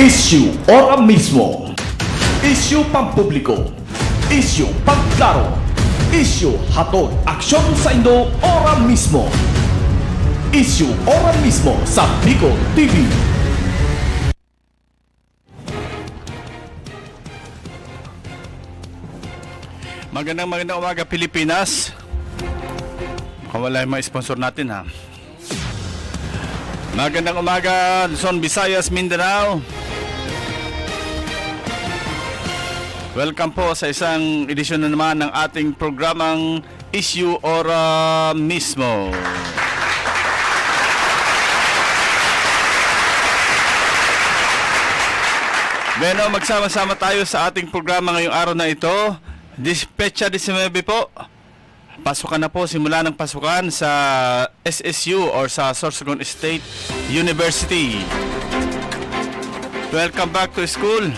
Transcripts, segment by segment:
Issue ora mismo. Issue pampubliko. Issue pagklaro. Issue hatod aksyon sa Indo ora mismo. Issue ora mismo sa Bicol TV. Magandang umaga Pilipinas. Kung wala yung mga sponsor natin ha. Magandang umaga Luzon, Visayas, Mindanao. Welcome po sa isang edisyon na naman ng ating programang Issue Ora Mismo. Bueno, magsama-sama tayo sa ating programa ngayong araw na ito. Petsa 19 po. Pasukan na po, simula ng pasukan sa SSU or sa Sorsogon State University. Welcome back to school.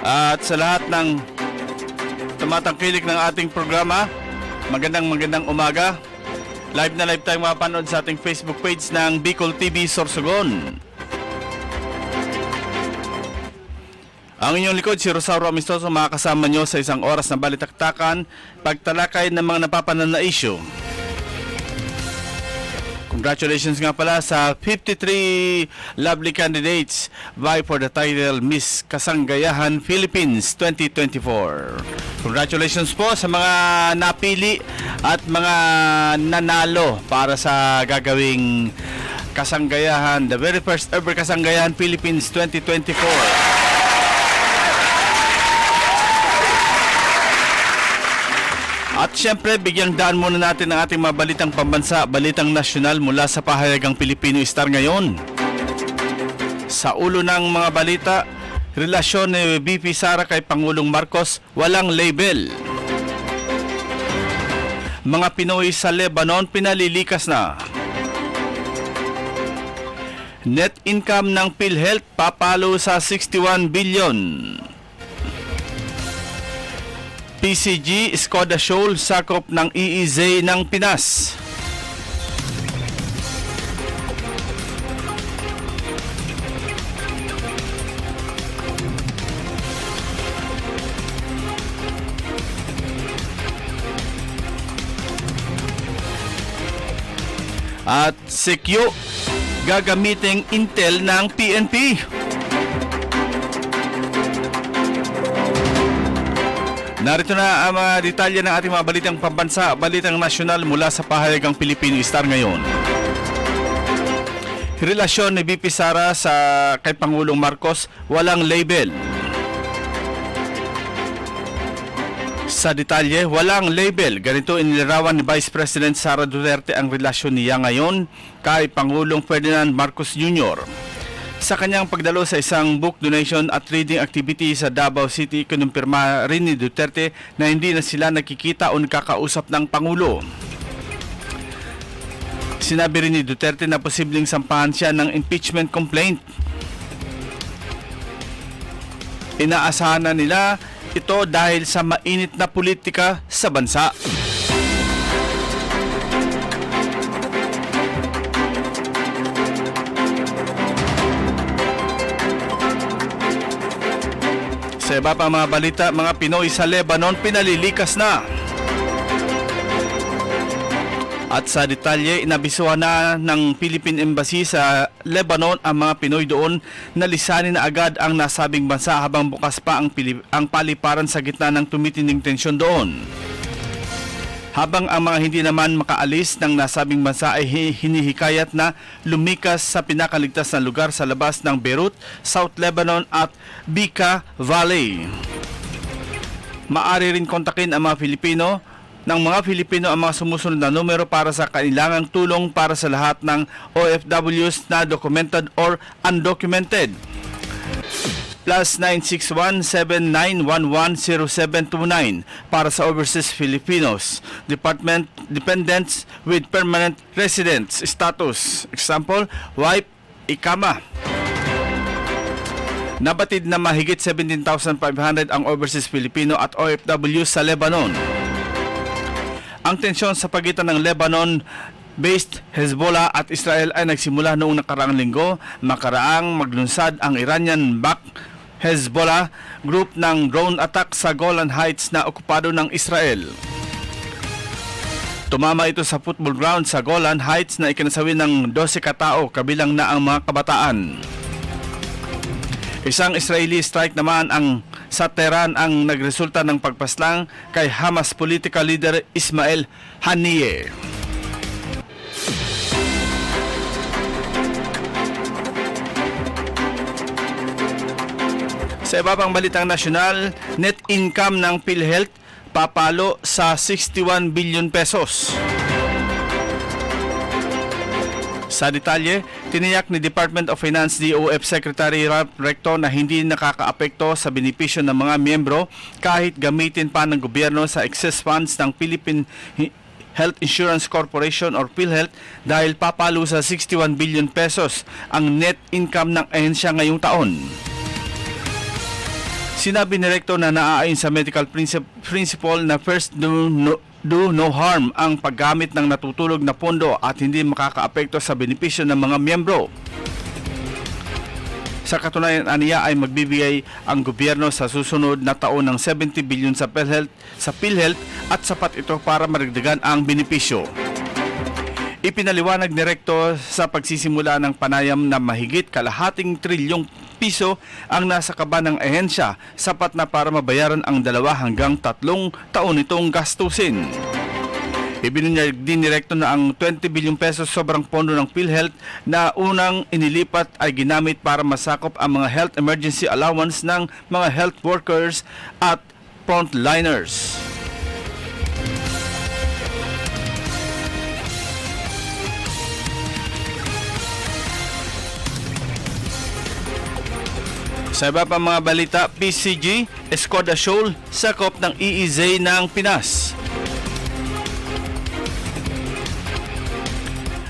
At sa lahat ng tumatangkilik ng ating programa, magandang umaga. Live na live tayong mapanood sa ating Facebook page ng Bicol TV Sorsogon. Ang inyong likod, si Rosauro Amistoso, makakasama nyo sa isang oras na balitaktakan, pagtalakay ng mga napapanan na issue. Congratulations nga pala sa 53 lovely candidates vie for the title Miss Kasanggayahan Philippines 2024. Congratulations po sa mga napili at mga nanalo para sa gagawing Kasanggayahan, the very first ever Kasanggayahan Philippines 2024. At syempre, bigyang daan muna natin ang ating mga balitang pambansa, balitang nasyonal mula sa pahayagang Pilipino Star ngayon. Sa ulo ng mga balita, relasyon ni VP Sara kay Pangulong Marcos walang label. Mga Pinoy sa Lebanon pinalilikas na. Net income ng PhilHealth papalo sa 61 billion. PCG Skoda Shoal sakop ng EEZ ng Pinas. At Secure gagamiting Intel ng PNP. Narito na ang mga detalye ng ating mga balitang pambansa, balitang nasyonal mula sa pahayagang Pilipino Star ngayon. Relasyon ni VP Sara sa kay Pangulong Marcos walang label. Sa detalye, walang label. Ganito inilarawan ni Vice President Sara Duterte ang relasyon niya ngayon kay Pangulong Ferdinand Marcos Jr. Sa kanyang pagdalo sa isang book donation at reading activity sa Davao City, kinumpirma rin ni Duterte na hindi na sila nakikita o nakakausap ng Pangulo. Sinabi rin ni Duterte na posibleng sampahan siya ng impeachment complaint. Inaasahan na nila ito dahil sa mainit na politika sa bansa. Sa iba pa mga balita, mga Pinoy sa Lebanon pinalilikas na. At sa detalye, inabisuhan na ng Philippine Embassy sa Lebanon ang mga Pinoy doon na lisanin na agad ang nasabing bansa habang bukas pa ang paliparan sa gitna ng tumitinding tensyon doon. Habang ang mga hindi naman makaalis ng nasabing bansa ay hinihikayat na lumikas sa pinakaligtas na lugar sa labas ng Beirut, South Lebanon at Bekaa Valley. Maaari rin kontakin ang mga Filipino ang mga sumusunod na numero para sa kailangang tulong para sa lahat ng OFWs na documented or undocumented. +961-7911-0729 para sa overseas Filipinos, dependents with permanent residence status. Example, wife, ikama. Nabatid na mahigit 17,500 ang overseas Filipino at OFW sa Lebanon. Ang tensyon sa pagitan ng Lebanon based Hezbollah at Israel ay nagsimula noong nakaraang linggo makaraang maglunsad ang Iranian-backed Hezbollah group ng drone attack sa Golan Heights na okupado ng Israel. Tumama ito sa football ground sa Golan Heights na ikinasawi ng 12 katao kabilang na ang mga kabataan. Isang Israeli strike naman sa Tehran ang nagresulta ng pagpaslang kay Hamas political leader Ismail Haniyeh. Sa iba pang balitang nasyonal, net income ng PhilHealth papalo sa 61 billion pesos. Sa detalye, tiniyak ni Department of Finance DOF Secretary Ralph Recto na hindi nakakaapekto sa benepisyo ng mga miyembro kahit gamitin pa ng gobyerno sa excess funds ng Philippine Health Insurance Corporation or PhilHealth dahil papalo sa 61 billion pesos ang net income ng ahensya ngayong taon. Sinabi ni Recto na naaayon sa medical principle na first do no harm ang paggamit ng natutulog na pondo at hindi makakaapekto sa benepisyo ng mga miyembro. Sa katunayan, aniya ay magbibigay ang gobyerno sa susunod na taon ng 70 billion sa PhilHealth at sapat ito para maragdagan ang benepisyo. Ipinaliwanag ni Recto sa pagsisimula ng panayam na mahigit kalahating trilyong piso ang nasa kaba ng ahensya, sapat na para mabayaran ang 2 hanggang 3 taon itong gastusin. Ibinunyag din ni Recto na ang 20 billion pesos sobrang pondo ng PhilHealth na unang inilipat ay ginamit para masakop ang mga health emergency allowance ng mga health workers at frontliners. Sa iba pa mga balita, PCG, Escoda Shoal, sakop ng EEZ ng Pinas.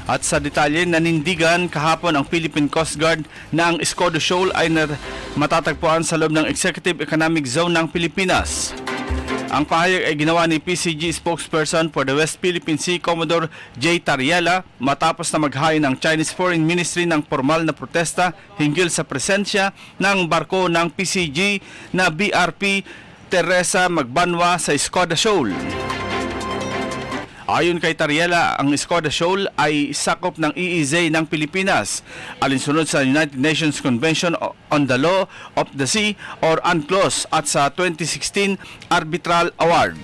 At sa detalye, nanindigan kahapon ang Philippine Coast Guard na ang Escoda Shoal ay matatagpuan sa loob ng Executive Economic Zone ng Pilipinas. Ang pahayag ay ginawa ni PCG spokesperson for the West Philippine Sea, Commodore J. Tariela, matapos na maghain ng Chinese Foreign Ministry ng formal na protesta hinggil sa presensya ng barko ng PCG na BRP Teresa Magbanwa sa Escoda Shoal. Ayon kay Tariela, ang Escoda Shoal ay sakop ng EEZ ng Pilipinas, alinsunod sa United Nations Convention on the Law of the Sea or UNCLOS at sa 2016 Arbitral Award.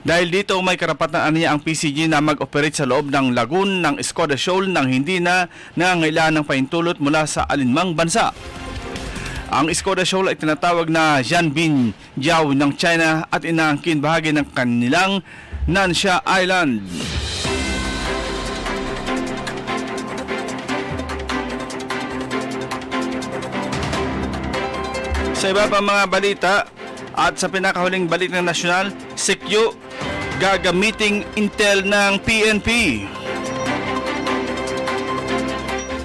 Dahil dito may karapatan niya ang PCG na mag-operate sa loob ng lagoon ng Escoda Shoal nang hindi na nangangailangan ng pahintulot mula sa alinmang bansa. Ang Escoda Shoal ay tinatawag na Jianbin Jiao ng China at inaangkin bahagi ng kanilang Nansha Island. Sa iba pa mga balita at sa pinakahuling balitang nasyonal, Secure gagamiting intel ng PNP.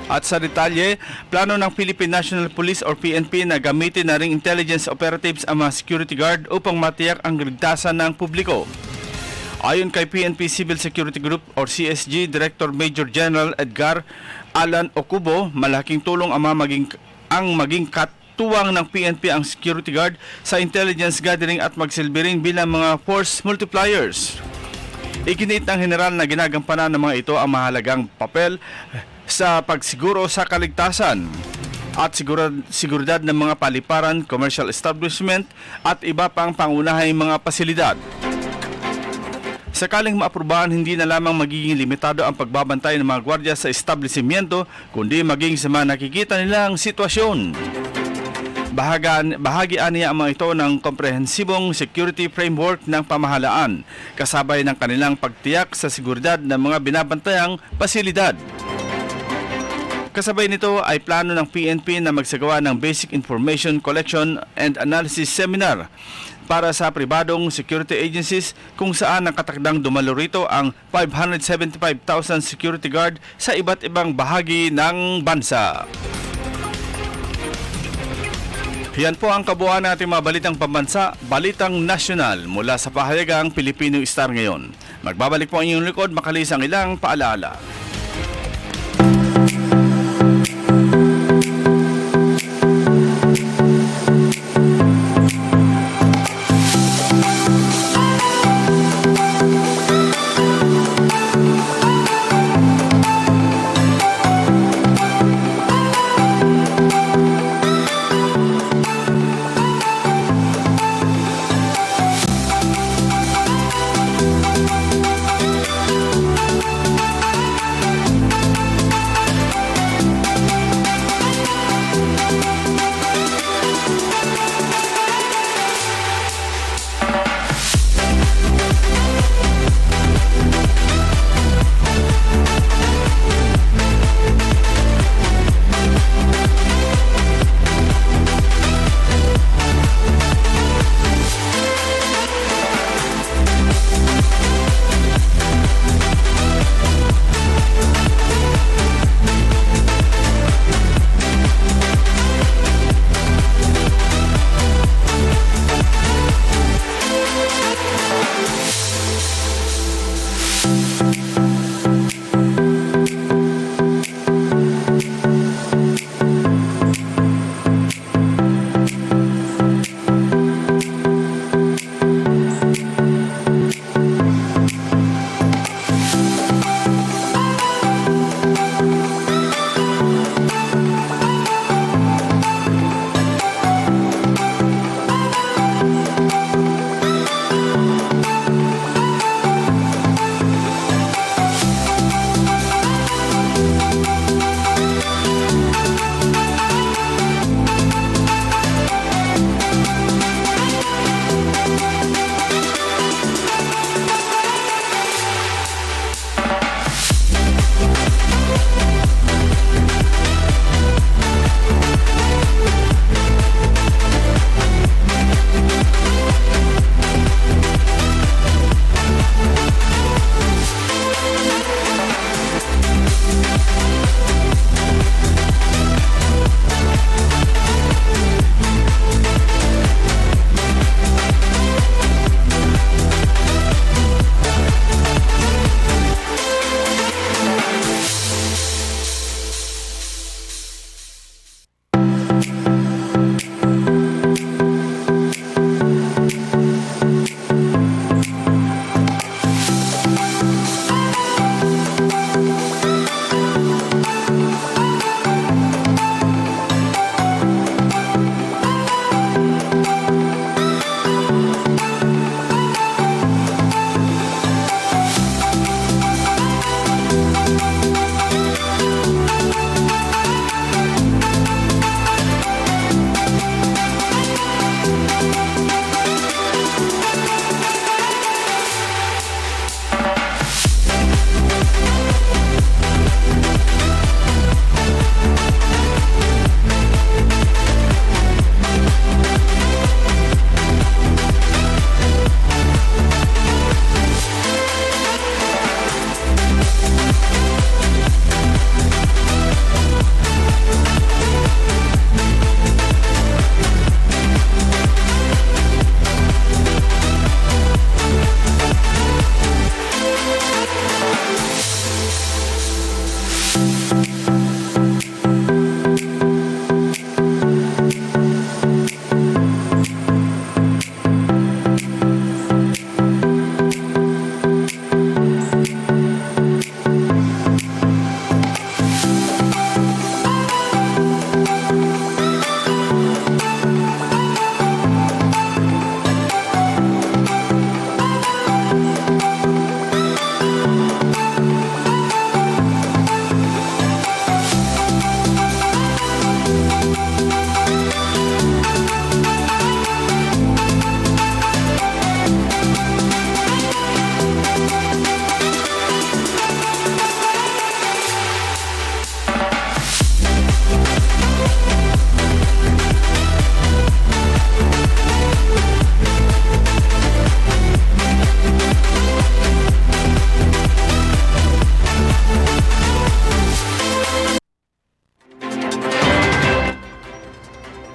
At sa detalye, plano ng Philippine National Police or PNP na gamitin na ring intelligence operatives ang mga security guard upang matiyak ang ligtasan ng publiko. Ayon kay PNP Civil Security Group or CSG Director Major General Edgar Alan Okubo, malaking tulong ang maging katuwang ng PNP ang security guard sa intelligence gathering at magsilbi rin bilang mga force multipliers. Iginit ng general na ginagampanan ng mga ito ang mahalagang papel sa pagsiguro sa kaligtasan at seguridad ng mga paliparan, commercial establishment at iba pang pangunahing mga pasilidad. Sakaling maaprubahan, hindi na lamang magiging limitado ang pagbabantay ng mga gwardiya sa establishmento, kundi maging sa mga nakikita nilang sitwasyon. Bahagi niya ang mga ito ng komprehensibong security framework ng pamahalaan, kasabay ng kanilang pagtiyak sa seguridad ng mga binabantayang pasilidad. Kasabay nito ay plano ng PNP na magsagawa ng Basic Information Collection and Analysis Seminar para sa pribadong security agencies kung saan nakatakdang dumalo rito ang 575,000 security guard sa iba't ibang bahagi ng bansa. Yan po ang kabuuan natin mga balitang pambansa, balitang nasyonal mula sa pahayagang Filipino Star ngayon. Magbabalik po ang inyong likod makalis ang ilang paalaala.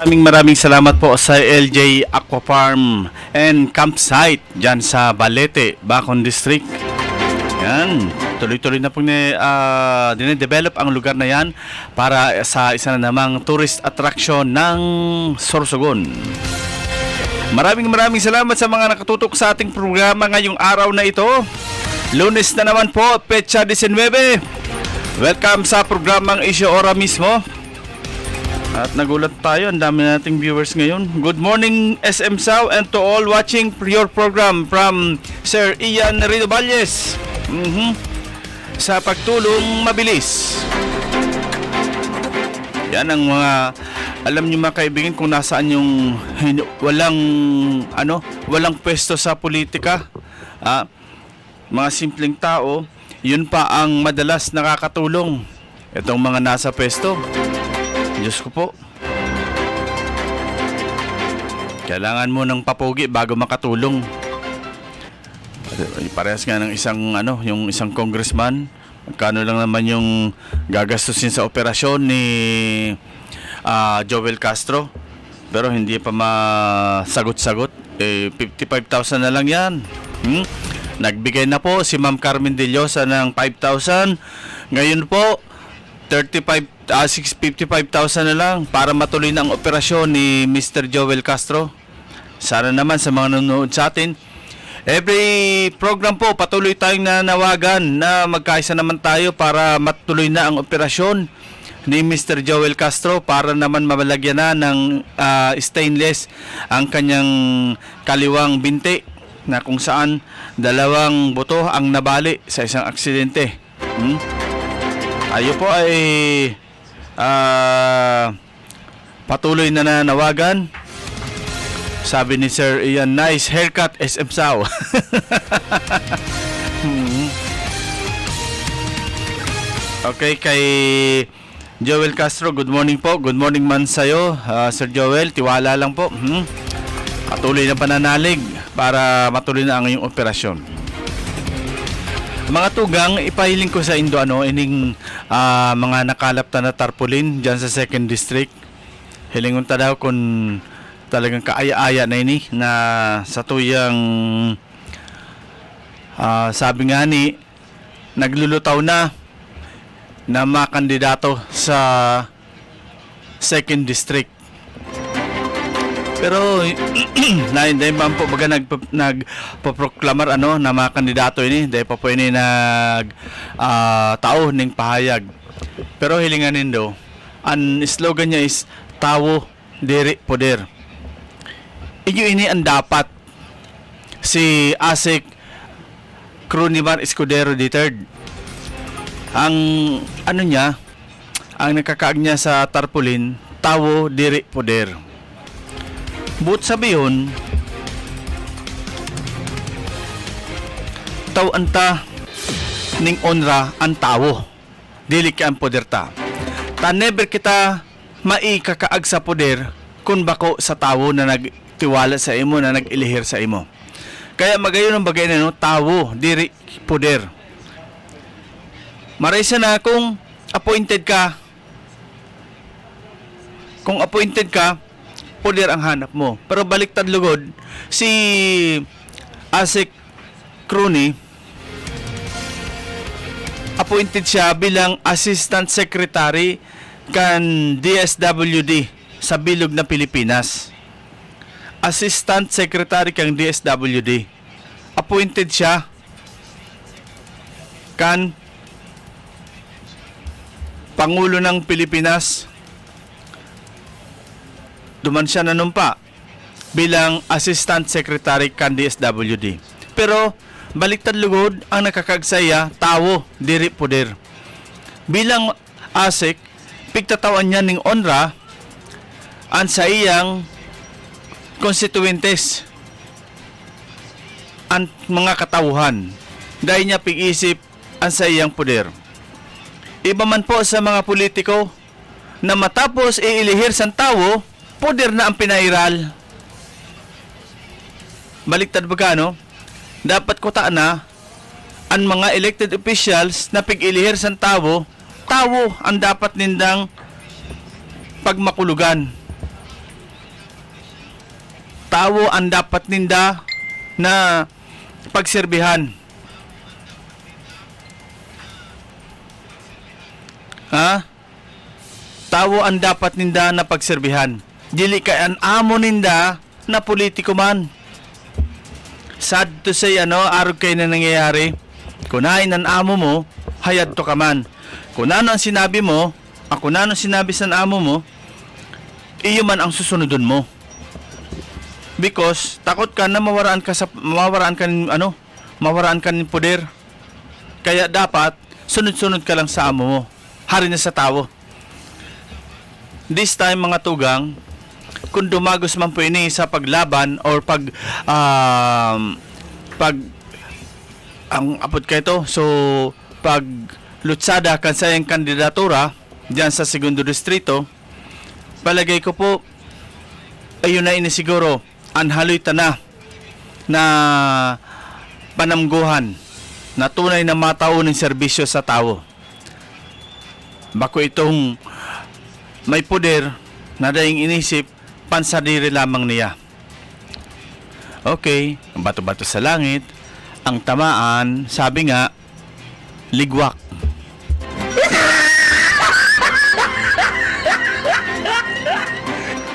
Maraming salamat po sa LJ Aqua Farm and Campsite dyan sa Balete, Bacon District. Yan, tuloy-tuloy na pong dinedevelop ang lugar na yan para sa isa na namang tourist attraction ng Sorsogon. Maraming salamat sa mga nakatutok sa ating programa ngayong araw na ito. Lunes na naman po, Petsa 19. Welcome sa programang Isyo Ora mismo. At nagulat tayo, ang dami nating viewers ngayon. Good morning SM Sao and to all watching your program from Sir Ian Rino Valles. Sa pagtulong mabilis. Yan ang mga, alam niyo mga kaibigan kung nasaan yung walang pwesto sa politika. Mga simpleng tao, yun pa ang madalas nakakatulong. Itong mga nasa pwesto. Diyos ko po. Kailangan mo ng papogi bago makatulong. Parehas nga ng yung isang congressman. Magkano lang naman yung gagastusin sa operasyon ni Joel Castro. Pero hindi pa masagot-sagot. 55,000 na lang yan. Nagbigay na po si Ma'am Carmen De Llosa ng 5,000. Ngayon po, 55,000 na lang para matuloy na ang operasyon ni Mr. Joel Castro. Sana naman sa mga nanonood sa atin, every program po patuloy tayong nanawagan na magkaisa naman tayo para matuloy na ang operasyon ni Mr. Joel Castro para naman mabalagyan na ng stainless ang kanyang kaliwang binti na kung saan 2 buto ang nabali sa isang aksidente. Tayo po ay patuloy na nanawagan. Sabi ni Sir Ian, nice haircut SM Sao. Okay, kay Joel Castro, good morning po. Good morning man sa'yo, Sir Joel. Tiwala lang po. Patuloy na pananalig para matuloy na ang iyong operasyon. Mga tugang, ipahiling ko sa Indo ining mga nakalap na tarpaulin dyan sa 2nd District. Hilingon ta daw kung talagang kaaya-aya na ini na sa tuyang sabi nga ni naglulutaw na makandidato sa 2nd District. Pero dahil pa po baga nagpo-proclamar na mga kandidato ini, dahil pa po ini tao ning pahayag. Pero hilinganin do, ang slogan niya is tawo diri poder. Inyo ini ang dapat si Asik Crunimar Escudero III. Ang niya, ang nakakaag niya sa tarpaulin, tawo diri poder. But sabiyon, taw anta ning onra ang tawo, dili ka ang poder ta. Ta never kita maikakaag sa poder kung bako sa tawo na nagtiwala sa imo, na nag-ilihir sa imo. Kaya magayon ang bagay na tawo, diri poder. Maraysa na kung appointed ka, poder ang hanap mo. Pero baliktad lugod, si Asik Cruni, appointed siya bilang Assistant Secretary kan DSWD sa Bilog na Pilipinas. Assistant Secretary kang DSWD. Appointed siya kan Pangulo ng Pilipinas. Duman siya nanumpa bilang Assistant Secretary kan DSWD. Pero baliktad lugod ang nakakagsaya, tawo diri poder. Bilang Asik, pigtatawan niya ning onra an sa iyang konstituentes, ang mga katawhan. Dahil niya pig-isip ang sa iyang poder. Iba man po sa mga politiko na matapos iilihir sa tawo, poder na ang pinairal. Baliktad ba dapat ko na ang mga elected officials na pig-ilihir sa tawo ang dapat nindang pagmakulugan. Tawo ang dapat ninda na pagserbihan. Ha? Tawo ang dapat ninda na pagserbihan. Dili kay an amo ninda na politiko man. Sad to say, arog kayo na nangyayari. Kunain ang amo mo, hayad to ka man. Kung ano ang sinabi mo, kung ano ang sinabi sa amo mo, iyo man ang susunodon mo. Because takot ka na mawaraan ka ng poder. Kaya dapat sunod-sunod ka lang sa amo mo. Hari na sa tao. This time mga tugang, kung dumagos man po ini sa paglaban or pag ang apod kayo to, so pag lutsada kan sa yung kandidatura diyan sa segundo distrito, palagay ko po ayun na ini siguro ang haloy na panamguhan na tunay na matao ng serbisyo sa tao. Bako itong may poder na daing inisip pansadiri lamang niya. Okay, bato-bato sa langit, ang tamaan, sabi nga, ligwak.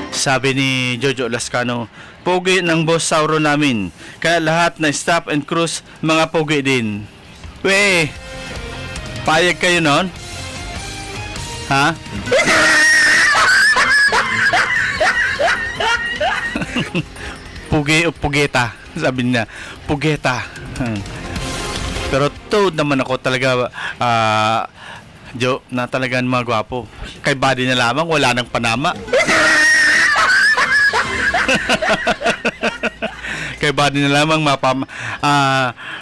Sabi ni Jojo Lascano, pogi ng boss Sauro namin, kaya lahat na stop and cruise mga pogi din. We, payag kayo nun? Ha? Pugi o pugeta, sabi niya, pugeta. Pero toad naman ako talaga, Jo, na talagang mga gwapo. Kay body na lamang, wala nang panama. Kay body na lamang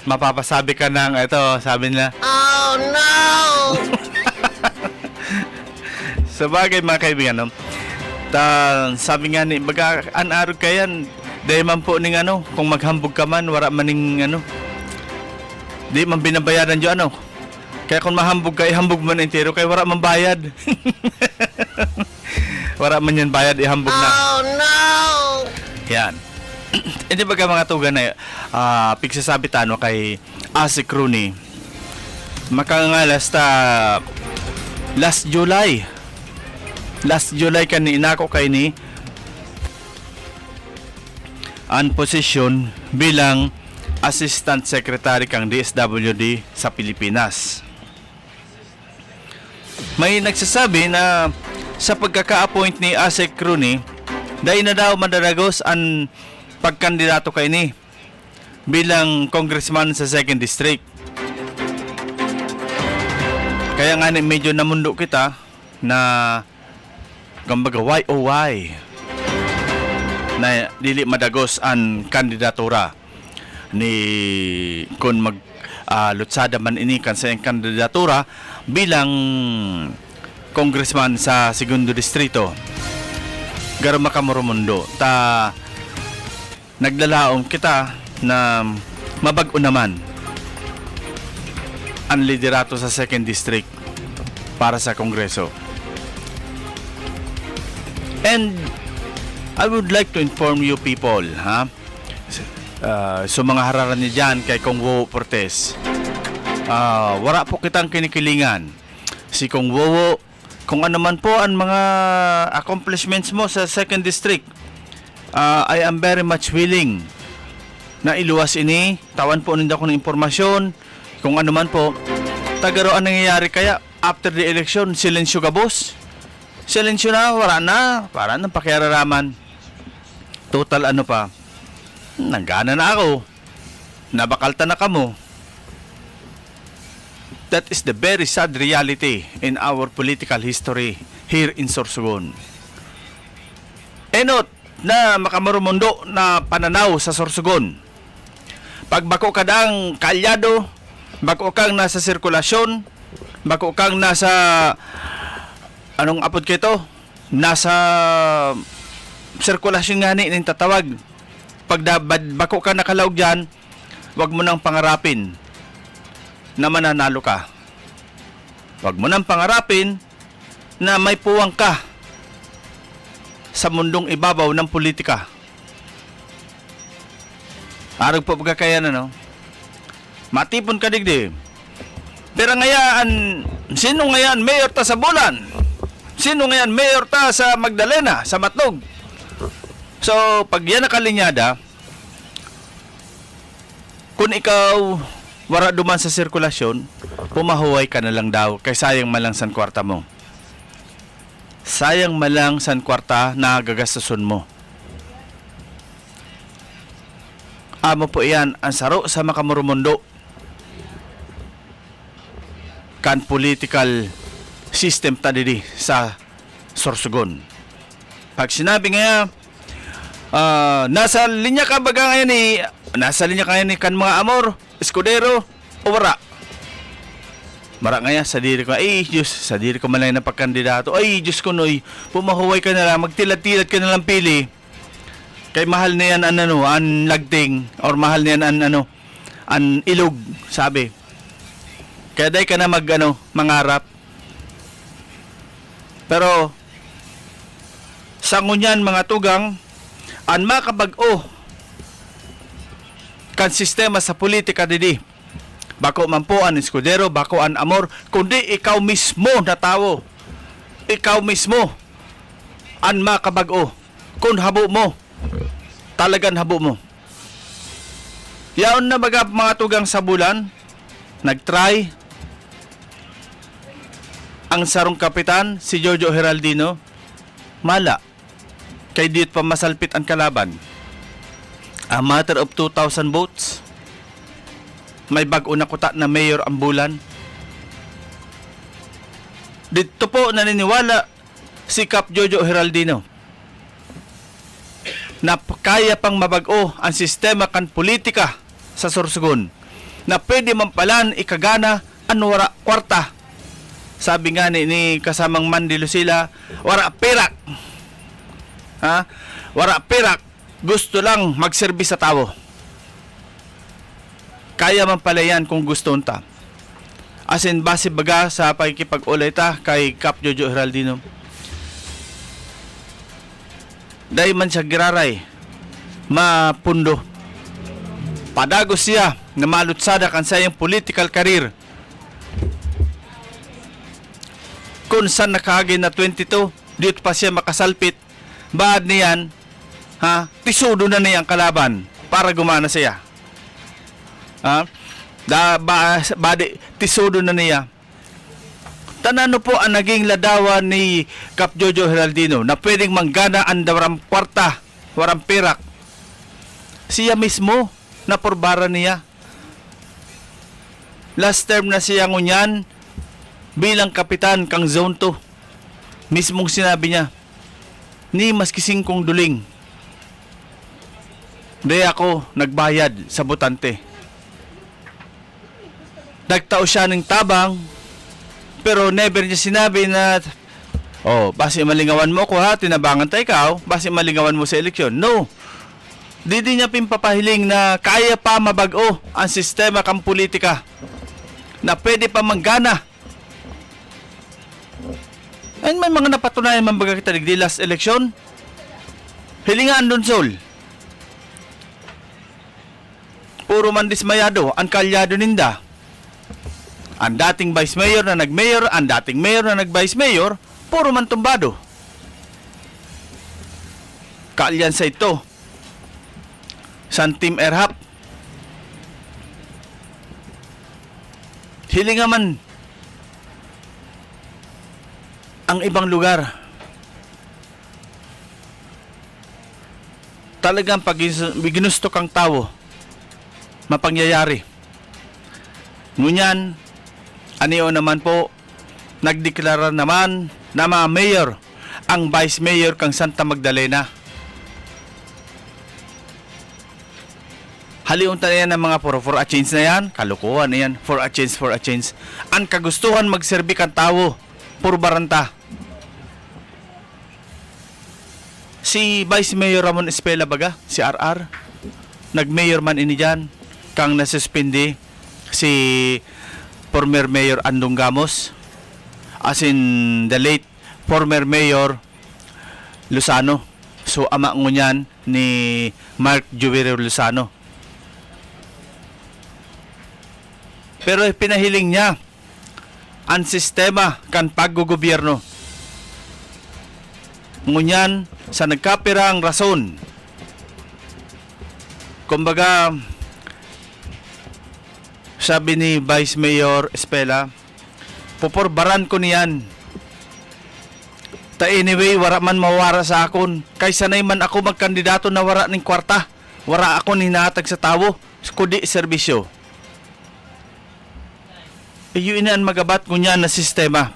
mapapasabi ka ng ito, sabi nila, oh no. Sa bagay mga kaibigan, sabi nga ni baga anarog kayan, dahil man po ning kung maghambog ka man, wala man ning di man binabayaran jo kaya kung mahambog ka, ihambog man entero, kaya wala man bayad. Wala man yan bayad, ihambog na. Oh no! Yan. Hindi ba ka mga tugan na pigsasabi tano kay Asik Rooney, makangalas ta last July kanina ko kay ni ang posisyon bilang Assistant Secretary kang DSWD sa Pilipinas. May nagsasabi na sa pagkaka-appoint ni Asik Rooney, dahil na daw madaragos ang pagkandidato kay ni bilang congressman sa 2nd District. Kaya nga medyo namundo kita na gambaga why na dili madagos ang kandidatura ni kung lutsada man ini kan sa kandidatura bilang congressman sa segundo distrito. Garo makamoromundo ta naglalaom kita na mabag-o naman ang liderato sa 2nd district para sa kongreso. And I would like to inform you people, so mga hararan niya dyan kay Kong Wowo Portes, wala po kitang kinikilingan. Si Kong Wowo, kung ano man po ang mga accomplishments mo sa 2nd District, I am very much willing na iluwas ini. Tawan po ninda ko ng impormasyon. Kung ano man po, tagaro ang nangyayari kaya after the election, silensyo ka boss. Silensyo na, wala na. Para nang pakiararaman. Total nanggana na ako. Nabakalta na kamo. That is the very sad reality in our political history here in Sorsogon. Enot na makamarumundo na pananaw sa Sorsogon. Pag bako ka dang kalyado, bako kang nasa sirkulasyon, bako kang nasa anong apod kito? Nasa sirkulasyon nga ni tatawag. Pag bako ka nakalaog dyan, wag mo nang pangarapin na mananalo ka. Wag mo nang pangarapin na may puwang ka sa mundong ibabaw ng politika. Arog po baga kaya na, no? Matipon ka digdi. Pero ngayaan, sino ngayon mayor ta sa Bulan? Sino ngayon mayor ta sa Magdalena, sa Matlog? So, pag yan nakalinyada, kung ikaw wara duman sa sirkulasyon, pumahuway ka na lang daw, kay sayang malang san kwarta mo. Sayang malang san kwarta na gagastuson mo. Amo po iyan ang saro sa makamurumundo kan political system tadidi sa Sorsogon. Pag sinabi nga nasa linya ka baga ngayon nasa linya ka ngayon kan mga amor, eskudero o wara. Mara nga sa diri ko, ay Diyos, sa diri ko man lang na pagkandidato, ay Diyos ko noy, pumahuway ka na lang, magtilad-tilad ka na lang pili. Kay mahal na yan an lagting or mahal na yan an ilog, sabi. Kaya day ka na mangarap. Pero sa ngunyan mga tugang an makabag-o kan sistema sa politika didi. Bako man po an eskudero, bako an amor, kundi ikaw mismo na tao. Ikaw mismo an makabag-o kun habo mo. Talagang habo mo. Yaon na baga mga tugang sa Bulan, nagtry ang sarong kapitan, si Jojo Heraldino, mala. Kay diit pa masalpit ang kalaban. A matter of 2,000 votes. May bag-o na kuta na mayor ang Bulan. Dito po naniniwala si Kap Jojo Heraldino na kaya pang mabag-o ang sistema kan politika sa Sorsogon, na pwede mampalan ikagana ang wara kwarta. Sabi nga ni kasamang Mandy Lucila, wara perak. Ha? Wara perak, gusto lang magserbis sa tao. Kaya mampalayan kung gusto unta. As in, base baga sa pakikipag-ulay ta kay Kap Jojo Heraldino. Dahil man siya giraray, mapundo. Padagos siya na malutsada kan sayang political career. Kung saan nakahagin na 22, dito pa siya makasalpit. Baad niyan, tisudo na niya ang kalaban para gumana siya. Tisudo na niya. Tanano po ang naging ladawan ni Kap Jojo Heraldino na pwedeng manggana ang waram kwarta, waram perak. Siya mismo na purbara niya. Last term na siya ngunyan bilang kapitan kang Zone 2. Mismong sinabi niya, ni maski singkong duling, di ako nagbayad sa botante. Nagtao siya ng tabang, pero never niya sinabi na, base malingawan mo ko tinabangan tayo ikaw, base malingawan mo sa eleksyon. No. Di niya pimpapahiling na kaya pa mabag-o ang sistema kang politika, na pwede pa manggana. And may mga napatunayan man baga kita di last election. Hilingaan dun sol. Puro man dismayado, ang kalyado ninda. Ang dating vice mayor na nag-mayor, ang dating mayor na nag-vice mayor, puro man tumbado. Kaalyansa ito. San Team Erhap. Hilinga man ang ibang lugar. Talagang pag ginusto kang tao, mapangyayari. Ngunyan, aniyo naman po, nagdeklara naman na mga mayor ang vice mayor kang Santa Magdalena. Haliunta na yan ng mga for a change na yan, kalukuhan na yan, for a change. Ang kagustuhan magserbi kang tao, puro baranta. Si Vice Mayor Ramon Espela baga, si RR, nag-mayor man ini dyan, kang nasuspindi si former Mayor Andong Gamos, as in the late former Mayor Lozano. So ama ngunyan ni Mark Juvero Lozano. Pero pinahiling niya ang sistema kan paggugobyerno. Ngunyan sa nagkapirang rason. Kumbaga, sabi ni Vice Mayor Espela, puporbaran ko niyan. Ta anyway, wara man mawara sa akon. Kay sanay man ako magkandidato na wara ning kwarta. Wara ako ninatag sa tawo. Kudi serbisyo. Iyo inaan magabat ko niyan na sistema.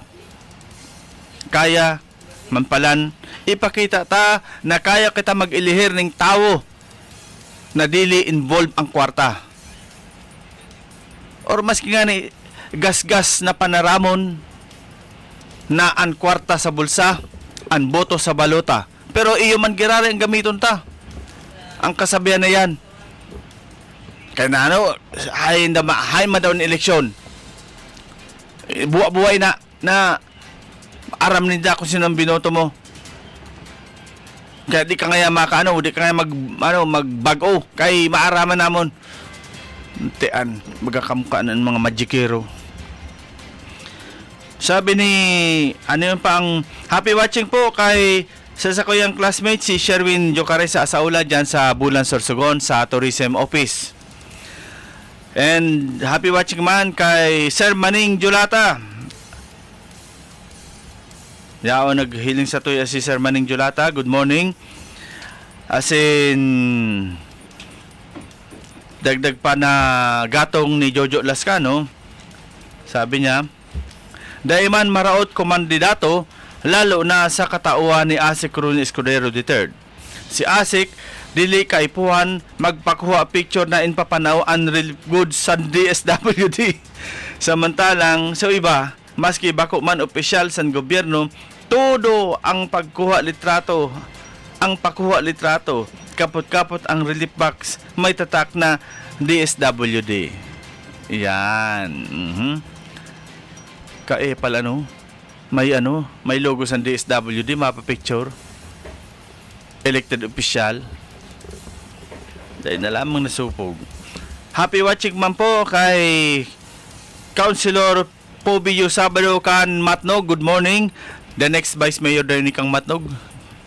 Kaya, mampalan, ipakita ta na kaya kita mag-ilihir ning tawo na dili involve ang kwarta. Or maski nga ni gas-gas na panaramon na ang kwarta sa bulsa, ang boto sa balota. Pero iyo man girari ang gamiton ta. Ang kasabihan na yan. Kaya na ano, hay madaw ng eleksyon. Buwa-buway na aram ninda kung sino ang binoto mo. Kaya di ka nga di ka nga magbago kay maaraman namon. Tian, magkakamukhaan ng mga magikero. Sabi ni, ano yung pang, happy watching po kay sa kuyang classmate si Sherwin Jocare sa Asaula dyan sa Bulan, Sorsogon sa Tourism Office. And happy watching man kay Sir Maning Julata. Yao naghiling sa tuya si Sir Maning Julata. Good morning. As in, dagdag pa na gatong ni Jojo Lascano. Sabi niya, daiman maraot kumandidato lalo na sa katauhan ni Asik Rooney Escudero III. Si Asik dili kaipuhan magpakuha picture na inpapanaw unreal goods sa DSWD. Samantalang sa iba, maski bako man opisyal sa gobyerno, todo ang pagkuha litrato, kapot-kapot ang relief box, may tatak na DSWD. Yan. Kaepal may logo sa DSWD, mapa-picture. Elected official. Dahil na lamang nasupog. Happy watching man po kay Councilor Pobio Sabado kan Matnog. Good morning. The next Vice Mayor din ni kang Matnog.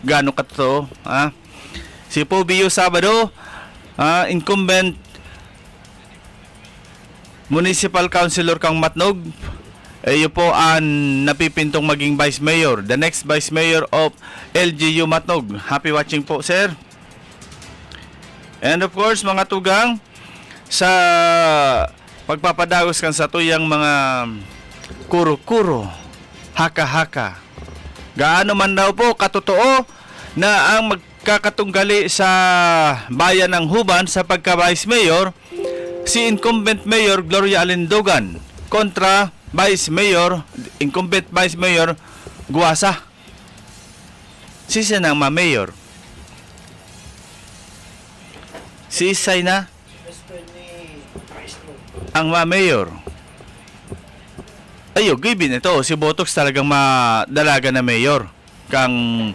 Gano ka to? Ha? Si Pobio Sabado, incumbent Municipal Councilor kang Matnog. Iyo po ang napipintong maging Vice Mayor. The next Vice Mayor of LGU Matnog. Happy watching po, sir. And of course, mga tugang, sa pagpapadagos kan sa tuyang mga kuro-kuro, haka-haka. Gaano man daw po katotoo na ang magkakatunggali sa bayan ng Huban sa pagka-Vice Mayor, si incumbent Mayor Gloria Alindogan kontra incumbent Vice Mayor Guasa. Sisa ng ma-mayor. Sisay na ang ma-mayor. Ayo, given ito. Si Botox talagang madalaga na mayor kang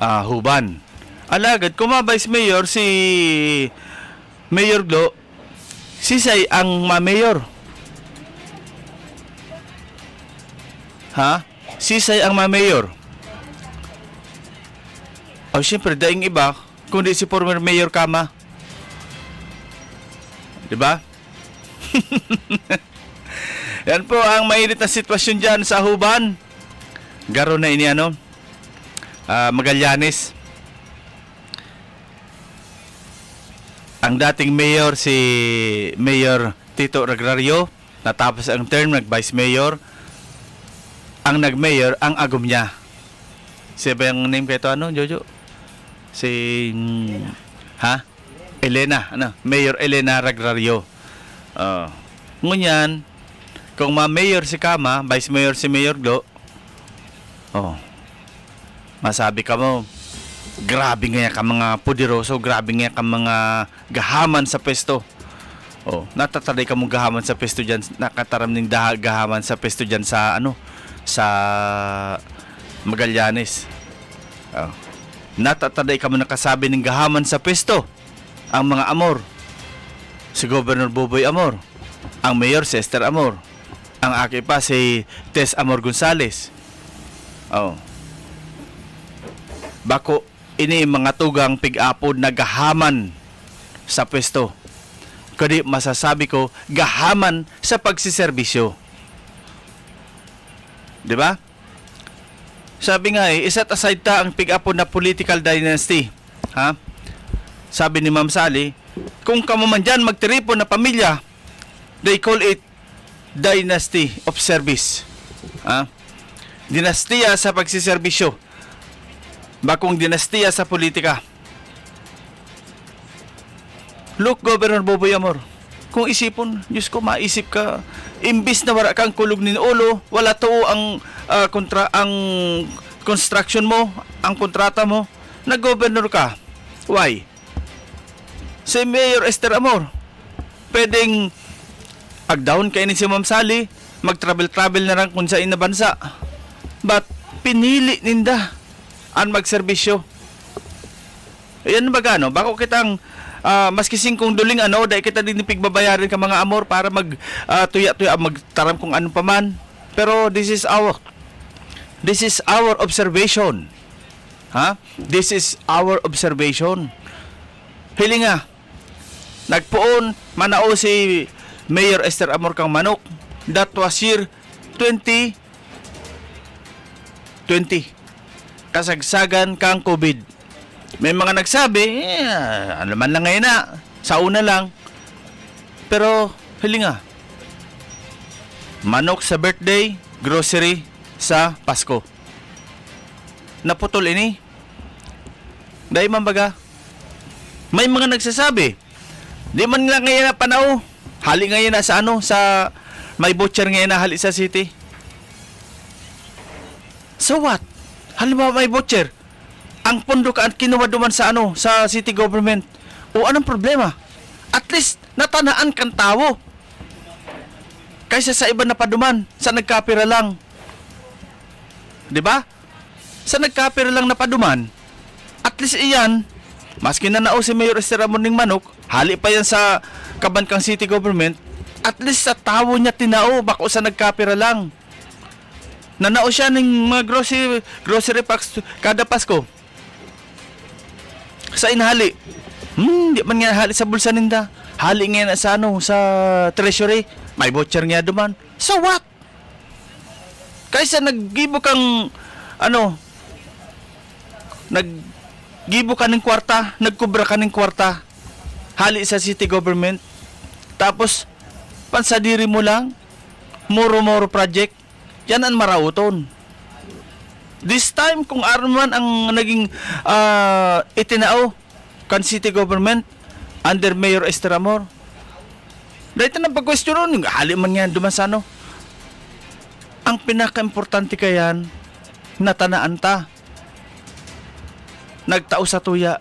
Huban. Alagad, kung ma-vice mayor si Mayor Glo, sisay ang ma-mayor. Ha? Sisay ang ma-mayor. O, siyempre, daing iba, kundi si former Mayor Kama. Diba? Yan po ang mainit na sitwasyon dyan sa Huban. Garo na ini Magallanes. Ang dating mayor si Mayor Tito Ragrario, natapos ang term, nag-vice mayor. Ang nag-mayor, ang agom niya. Siya ba yung name kaya ito, Jojo? Si Elena, Mayor Elena Ragrario. Ngunyan, kung ma-mayor si Kama, vice mayor si Mayor Glo, masabi ka mo, grabe nga ka mga poderoso, grabe nga ka mga gahaman sa pesto. Natataday ka mong gahaman sa pesto dyan, nakataram ng gahaman sa pesto dyan sa sa Magallanes. Natataday ka mo nakasabi ng gahaman sa pesto ang mga Amor. Si Governor Boboy Amor. Ang mayor si Esther Amor. Ang aki pa si Tess Amor Gonzales. Oh. Bako ini mga tugang pig-apod na gahaman sa pwesto. Kadi masasabi ko gahaman sa pagsiserbisyo. 'Di ba? Sabi nga iset aside ta ang pig-apod na political dynasty. Ha? Sabi ni Ma'am Sally, kung kamo man dyan magtiripon na pamilya, they call it dynasty of service. Ha? Dinastiya sa pagsiserbisyo. Bakong dinastiya sa politika. Look, Governor Boboy Amor, kung isipon, Diyos ko, maisip ka, imbis na wala kang kulog ni ulo, wala to ang ang construction mo, ang kontrata mo, nag-governor ka. Why? Si Mayor Esther Amor, pwedeng ag-down kainin si Ma'am Sally, mag-travel-travel na lang kung saan na bansa. But, pinili ninda ang magserbisyo. Ayan ba gano? Bako kitang maski singkong duling dahil kita din pigbabayarin ka mga amor para tuya-tuya magtaram kung ano paman. Pero this is our observation. Ha? This is our observation. Hilinga, nagpuon manao si Mayor Esther Amor kang manok. That was year 2020. Kasagsagan kang COVID. May mga nagsabi, ano man lang ngayon na, sa una lang. Pero, hilinga, manok sa birthday, grocery sa Pasko. Naputol ini. Dahil man baga, may mga nagsasabi, di man lang ngayon na panao, hali ngayon na sa sa may butcher ngayon na hali sa city. So what? Halimbawa may butcher, ang pondo ka kinuha duman sa sa city government. O anong problema? At least natanaan kang tao. Kaysa sa iba na paduman, sa nagkapira lang. 'Di ba? Sa nagkapira lang na paduman, at least iyan, maski na nao si Mayor Esther Amor ning manok, hali pa yan sa Kabankang City Government, at least sa tao niya tinao, bako sa nagkapira lang. Nanao siya ng mga grocery packs kada Pasko. Sa inhali. Di man nga hali sa bulsa ninda. Hali nga na sa sa treasury. May voucher nga duman. So what? Kaysa naggibo kang naggibo ka ng kwarta, nagkubra ka ng kwarta, hali sa city government, tapos pansadiri mo lang, moro-moro project, yan ang marauton. This time, kung aron man ang naging itinao kan city government under Mayor Esther Amor, dahil na pag-question nun, hali man yan duman sa ang pinaka-importante kayan, natanaan ta. Nagtao sa tuya.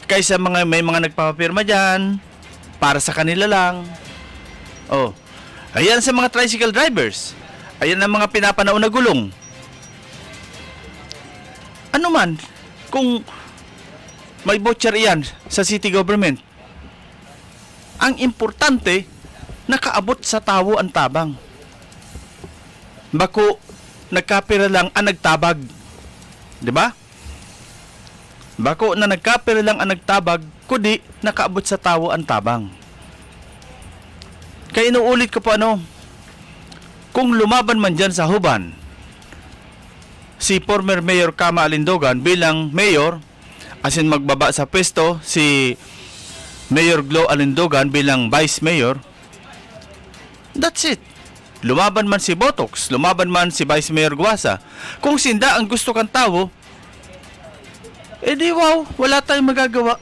Kaysa may mga nagpapapirma dyan, para sa kanila lang. Oh, ayan sa mga tricycle drivers. Ayan ang mga pinapanaw na gulong. Ano man, kung may voucher iyan sa city government, ang importante, nakaabot sa tao ang tabang. Bako, nagkapira lang ang nagtabag. 'Di ba? Bako na nagkapira lang ang nagtabag, kundi nakaabot sa tao ang tabang. Kaya inuulit ko po kung lumaban man dyan sa Huban, si former Mayor Kama Alindogan bilang mayor, as in magbaba sa pwesto si Mayor Glo Alindogan bilang vice mayor, that's it. Lumaban man si Botox, lumaban man si Vice Mayor Guasa, kung sinda ang gusto kang tao, di wow, wala tayong magagawa.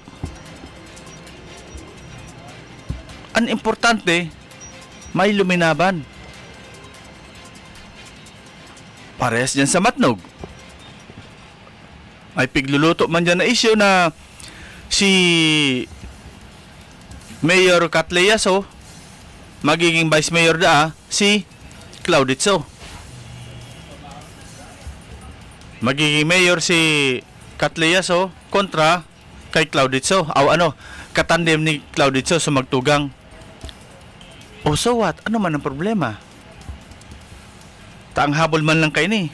Ang importante, may luminaban. Parehas dyan sa Matnog. May pigluluto man dyan na issue na si Mayor Catleyaso magiging Vice Mayor si Clauditzo. Magiging Mayor si Catleyaso kontra kay Clauditzo. Katandem ni Clauditzo sa magtugang. O so what? Ano man ang problema? Taang habol man lang kayo ni.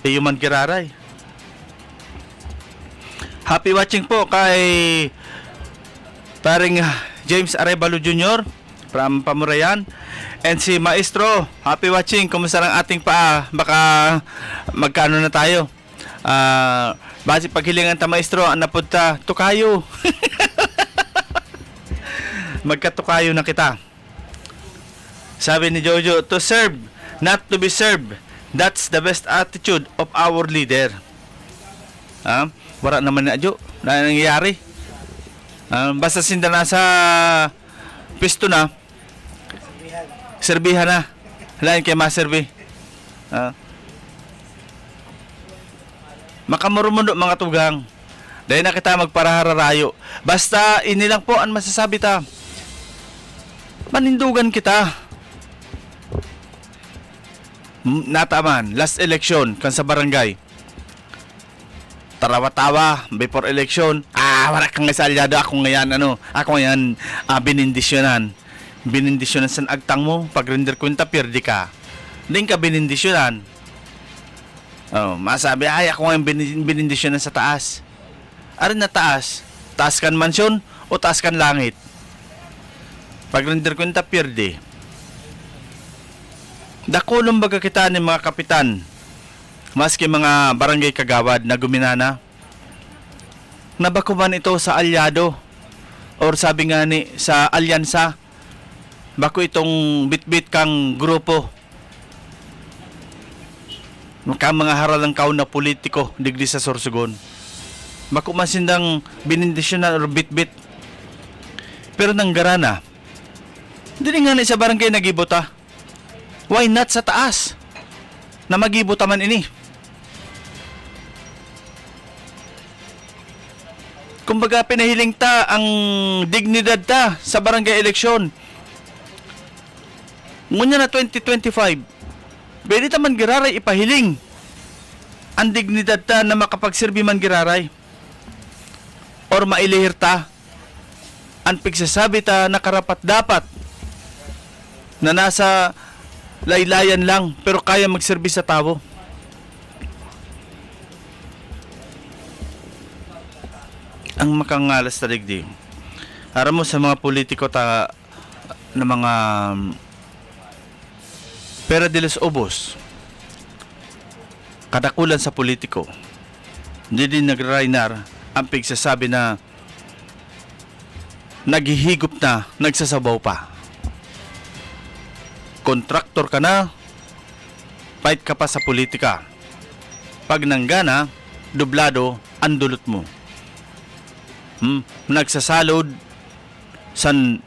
Man kiraray. Happy watching po kay paring James Arevalo Jr. from Pamurayan. And si Maestro, happy watching. Kumusta ang ating paa? Baka magkano na tayo? Base paghilingan ta Maestro, ang napunta, tukayo. Magkatukayo na kita. Sabi ni Jojo, to serve, not to be served. That's the best attitude of our leader. Wala naman na Jo, na nangyayari. Basta sinda na sa pisto na, serbihan na. Lain kay maserbi. Makamurumundo mga tugang. Dahil na kita magparahararayo. Basta inilang po ang masasabi ta. Manindugan kita. Nataman, last election kan sa barangay. Tarawa-tawa before election. Wala kang isalyado ako ngayon ako ngayon binindisyonan. Binindisyonan san agtang mo pag render kwenta pirdi ka. Hindi ka binindisyonan. Masabi ako ngayon binindisyonan sa taas. Arin na taas. Taas kan mansyon o taas kan langit. Pag render kwenta pirdi. Dakulong baga kita ni mga kapitan, maski mga barangay kagawad na guminana, nabakuman ito sa alyado, or sabi nga ni sa alyansa, bako itong bitbit kang grupo, mga haralang kaon na politiko, digdi sa Sorsogon. Bako man sindang binindisyonan or bitbit. Pero nanggarana, hindi nga ni sa barangay nagibota. Why not sa taas? Na magibuta man ini. Kumbaga pinahiling ta ang dignidad ta sa barangay eleksyon. Ngunya na 2025. Pwede ta man giraray ipahiling ang dignidad ta na makapagserbi man giraray. Or mailihir ta ang pigsasabi ta na karapat dapat na nasa laylayan lang pero kaya magservis sa tao. Ang makangalas na digdi. Aram mo sa mga politiko ta na mga pera de los obos. Kadakulan sa politiko. Hindi din nagrainar ang pigsasabi na naghihigop na, nagsasabaw pa. Kontraktor ka na, fight ka pa sa politika. Pag nanggana, dublado ang dulot mo. Nagsasalod san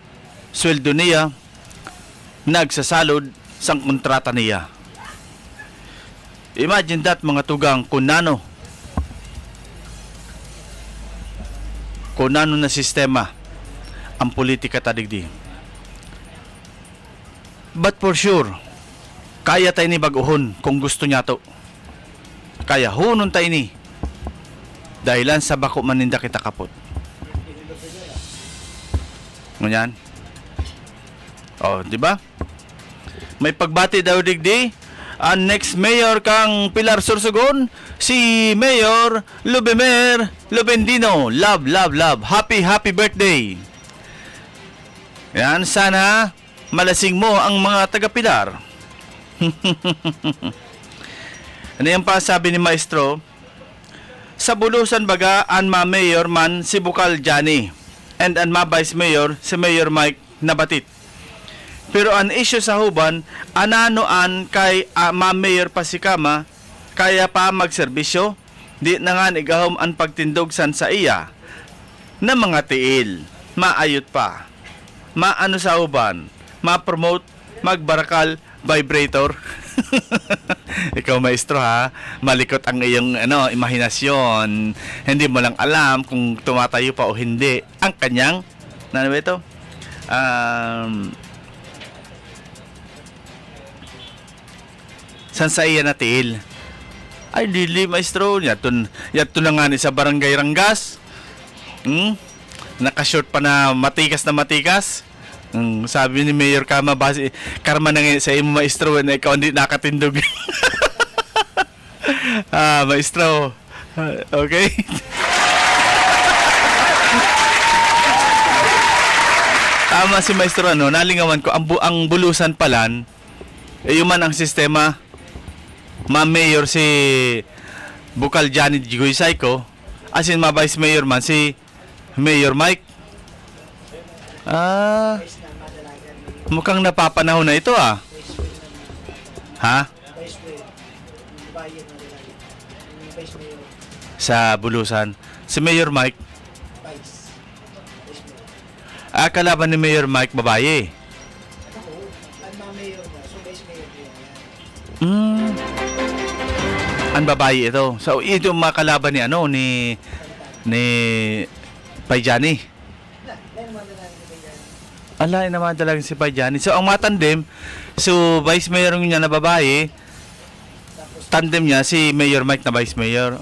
sweldo niya, nagsasalod sang kontrata niya. Imagine that mga tugang kunano na sistema ang politika tadigdi. But for sure, kaya tayo ni baguhon kung gusto niya to. Kaya hunon tayo ni. Dahilan sa bako maninda kita kapot. Ngunyan? Di ba? May pagbati daw digdi. Ang next mayor kang Pilar Sorsogon, si Mayor Lubemer Lubendino. Love, love, love. Happy, happy birthday. Yan, sana malasing mo ang mga taga-Pilar. Ano yung pa sabi ni Maestro? Sa bulusan baga, ang ma-mayor man si Bukal Johnny and ang ma-vice mayor si Mayor Mike Nabatit. Pero ang issue sa huban, ananoan kay ma-mayor pa si Kama, kaya pa magserbisyo, di na nga igahom ang pagtindog san sa iya na mga tiil, maayot pa, maano sa huban, ma-promote, magbarakal, vibrator. Ikaw maestro ha, malikot ang iyong imahinasyon. Hindi mo lang alam kung tumatayo pa o hindi ang kanyang ano ba ito? Sansaya na tiil. Ay dili maestro, yato na nga ni sa barangay Ranggas. Nakashort pa na matikas na matikas. Sabi ni Mayor Karma, karma na ngayon sa imo maestro na ikaw hindi nakatindog. Maestro. Okay? Tama si Maestro, nalingawan ko, ang bulusan palan, yung man ang sistema, ma-mayor si Bukal Janet Gigoysay ko, as in ma-vice mayor man si Mayor Mike. Mukhang napapanahon na ito Ha? Sa bulusan. Si Mayor Mike. Kalaban ni Mayor Mike babae. Ang babae ito. So ito ang mga kalaban ni Payjani. Ala, naman talaga si Payjani. So ang mga tandem, so Vice Mayor niya na babae, tandem niya si Mayor Mike na Vice Mayor.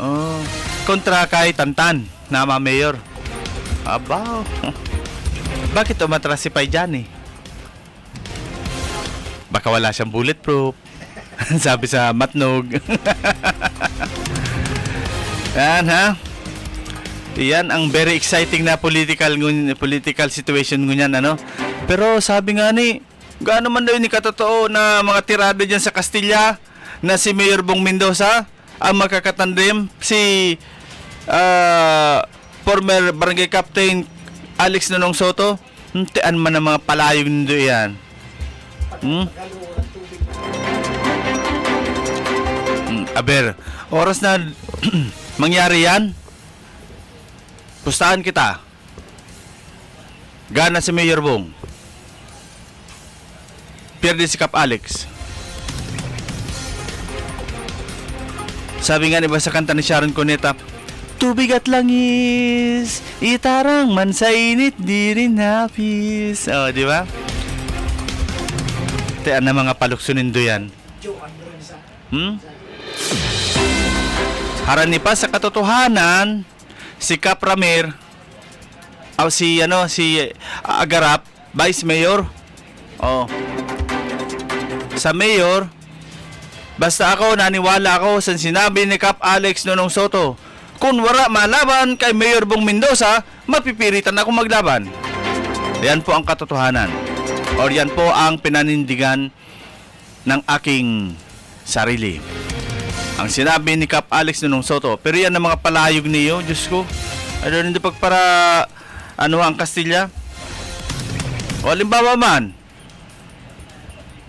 Kontra kay Tantan na Mayor. Abaw. Bakit umatras si Payjani? Baka wala siyang bulletproof. Sabi sa Matnog. Yan Yan ang very exciting na political situation ngunyan Pero sabi nga gaano man daw ni katotoo na mga tirada diyan sa Castilla na si Mayor Bong Mendoza ang makakatandem si former barangay captain Alex Nonong Soto. Tian man ang mga palayog nindo yan. Aber, oras na mangyari yan. Pustahan kita. Gana si Mayor Bong. Pierde si Cap Alex. Sabi nga ba sa kanta ni Sharon Cuneta, tubig at langis, itarang man sa init, di rin hapis. Di ba? Tiyan na mga paluksunin do yan. Harani pa sa katotohanan, si Cap Ramir, si Agarap, Vice Mayor. Sa Mayor, basta ako naniwala ako sa sinabi ni Cap Alex Nonong Soto. Kung wala malaban kay Mayor Bong Mendoza, mapipiritan ako maglaban. Yan po ang katotohanan. O yan po ang pinanindigan ng aking sarili. Ang sinabi ni Cap Alex Nonong Soto. Pero yan ang mga palayog niyo, Diyos ko. Ano hindi pagpara ang Castilla? O halimbawa man,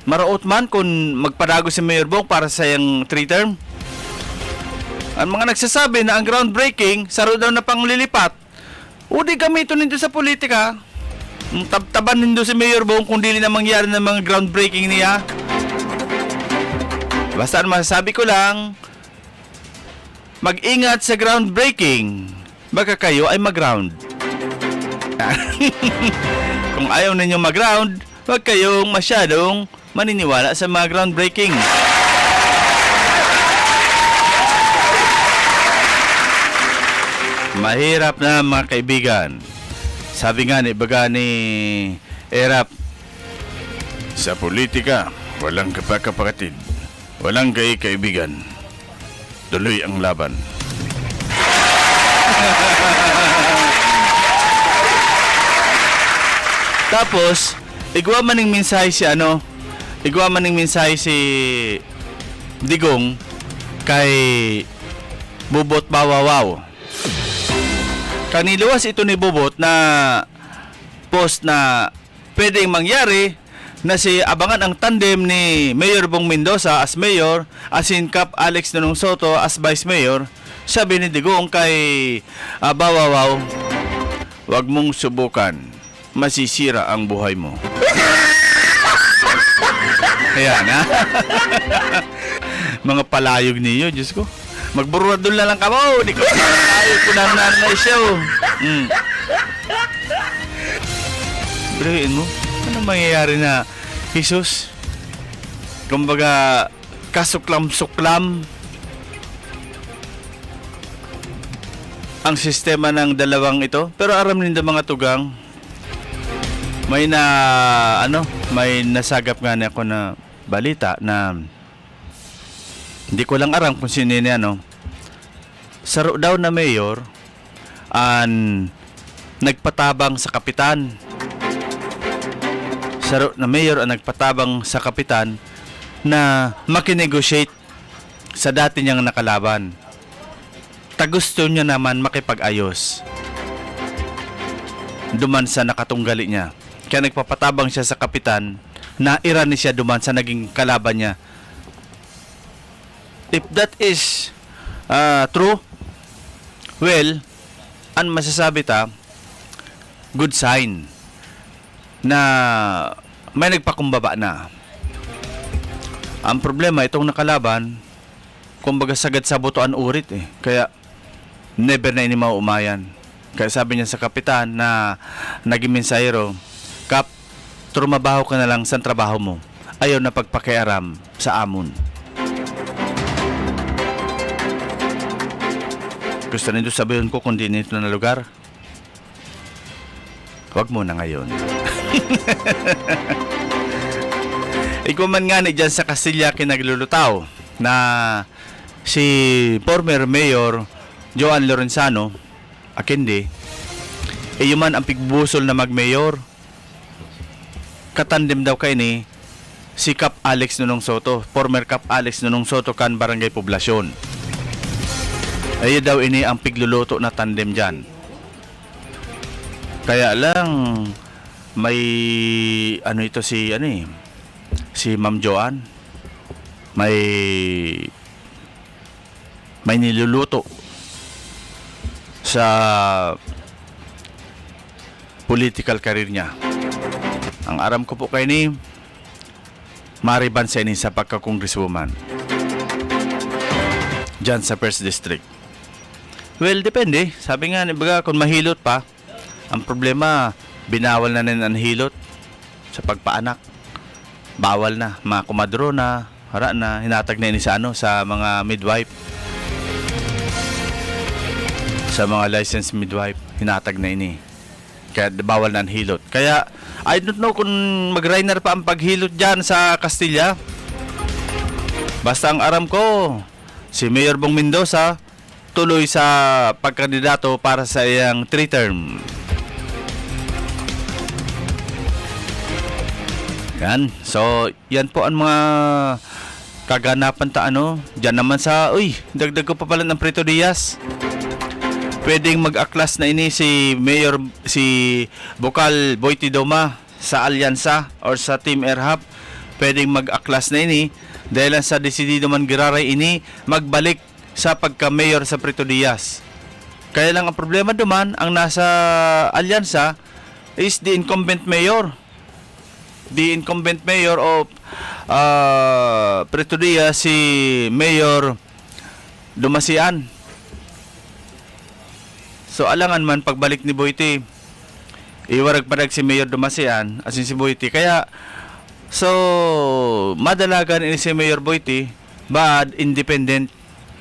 maraot man kung magpadago si Mayor Bong para sa yung 3 term. Ang mga nagsasabi na ang groundbreaking saro daw na panglilipat. O di gamiton nito sa politika. Tabtaban nito si Mayor Bong kung dili na mangyari ng mga groundbreaking niya. Basta masasabi ko lang, mag-ingat sa groundbreaking. Baka kayo ay mag-ground. Kung ayaw ninyo mag-ground, wag kayong masyadong maniniwala sa mga groundbreaking. Mahirap na mga kaibigan. Sabi nga ni Erap, sa politika, walang kapakapatid, walang kaibigan. Tuloy ang laban. Tapos, igwa man ng mensahe si Digong kay Bubot Bawawaw. Kaniluwas ito ni Bubot na post na pwedeng mangyari na si abangan ang tandem ni Mayor Bong Mendoza as Mayor, as in Cap Alex Nonong Soto as Vice Mayor. Sabi ni Digong kay Bawawaw, wag mong subukan, masisira ang buhay mo. Ayan mga palayog niyo, Diyos ko. Magburadol na lang ka mo. Di ko palayog ko na show. Biruin mo, ano mangyayari na Jesus? Kumbaga, kasuklam-suklam. ang sistema ng dalawang ito. Pero aram din mga tugang, may nasagap nga na ako na balita na hindi ko lang aram kung sino niya, saro daw na mayor an nagpatabang sa kapitan. Saro na mayor ang nagpatabang sa kapitan na makinegotiate sa dati niyang nakalaban. Tagusto niya naman makipag-ayos duman sa nakatunggali niya. Kaya nagpapatabang siya sa kapitan na irani siya duman sa naging kalaban niya. If that is true, well, ang masasabi good sign na may nagpakumbaba na. Ang problema, itong nakalaban, kumbaga sagad sa butuan urit Kaya, never na ini mauumayan. Kaya sabi niya sa kapitan na naging mensahero, Kap, trumabaho ka na lang sa trabaho mo. Ayaw na pagpakiaram sa amon. Gusto nito sabihin ko kung di nito na lugar? Huwag mo na ngayon. Ikaw man nga dyan sa Castilla kinaglulutaw na si former Mayor Joan Lorenzano Akinde man ang pigbusol na mag-mayor. Katandem daw kay ni si Kap Alex Nunong Soto, former Kap Alex Nunong Soto kan Barangay Poblasyon. Daw ini ang pigluluto na tandem dyan. Kaya lang may ito si Ma'am Joan may niluluto sa political career niya. Ang aram ko po kay ni Mariban sa ini sa pagka-congresswoman dyan sa 1st District. Well, depende. Sabi nga, baga, kung mahilot pa, ang problema, binawal na ang hilot sa pagpaanak. Bawal na. Mga kumadro na, hara na, hinatag na ini sa mga midwife. Sa mga licensed midwife, hinatag na ini. Kaya bawal na ang hilot. Kaya, I don't know kung mag-rainer pa ang paghilot dyan sa Castilla. Basta ang aram ko, si Mayor Bong Mendoza, tuloy sa pagkandidato para sa iyang 3-term. Yan. So, yan po ang mga kaganapan Diyan naman sa, dagdag ko pa pala ng Prito Diaz. Pwedeng mag-aklas na ini si Bokal Boitidoma sa Alyansa or sa Team Erhap. Pwedeng mag-aklas na ini dahil sa desidido man giraray ini magbalik sa pagka-mayor sa Prito Diaz. Kaya lang ang problema duman, ang nasa alyansa is the incumbent mayor. The incumbent mayor of Prito Diaz, si Mayor Dumasian. So alangan man pagbalik ni Boyty, iwarag padag si Mayor Dumasian, asin si Boyty. Kaya, so, madalagan ini si Mayor Boyty, but independent.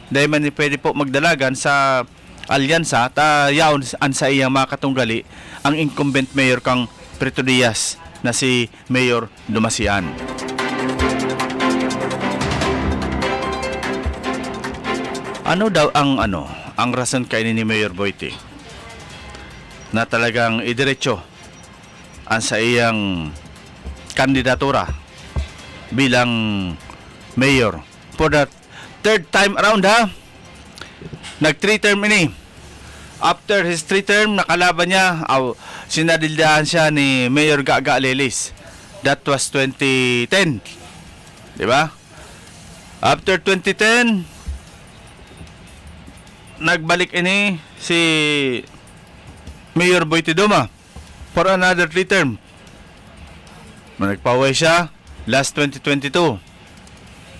Dahil man pwede po magdalagan sa alyansa yaon an sa iyang mga katunggali ang incumbent mayor kang Prito Diaz na si Mayor Dumasian. Ano daw ang rason kay ni Mayor Boyty na talagang idiretso ang sa iyang kandidatura bilang mayor for the third time around nag 3-term ini. After his 3-term, nakalaban niya, sinadildahan siya ni Mayor Gaga Alelis. That was 2010. Diba? After 2010, nagbalik ini si Mayor Boitidoma for another 3-term. Nagpaway siya last 2022.